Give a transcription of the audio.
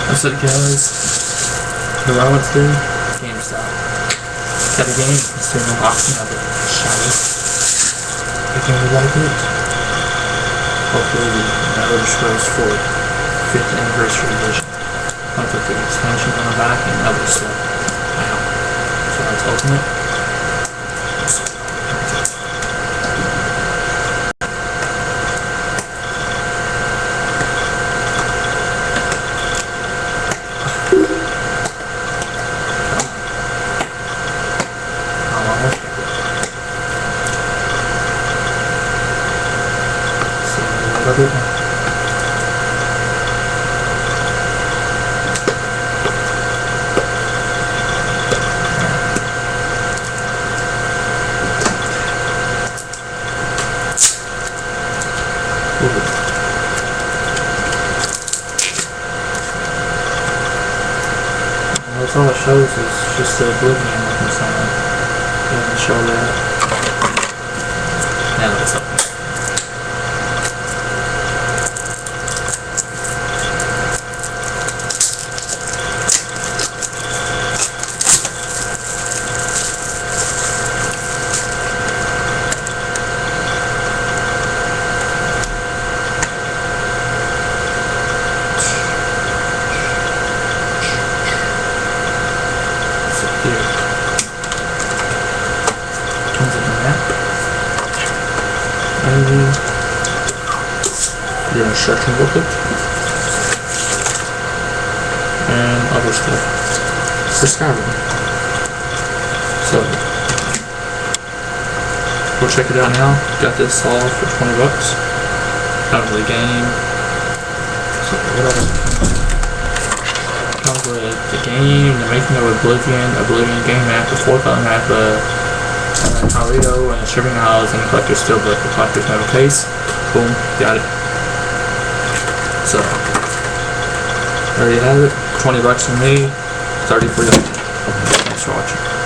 What's up, guys? The I went to GameStop. Got a game. Let's do an unboxing of it. Shiny. I think we like it. Hopefully the Elder Scrolls 4 5th Anniversary Edition. I'll put the expansions on the back and other stuff. Wow. So that's ultimate. Other one. That's all it shows is just the oblivion looking sign. It doesn't show that. Now let's open it. Comes in the map and the instruction booklet and other stuff for Skyrim. So we'll check it out now. Got this all for 20 bucks out of the game. So whatever. Comes with the game, the making of Oblivion game map, the 4-color map, Toledo, and the shipping house, and the collector's steelbook, the collector's metal case. Boom, got it. So, there you have it. 20 bucks from me, 30 for you. Thanks for watching.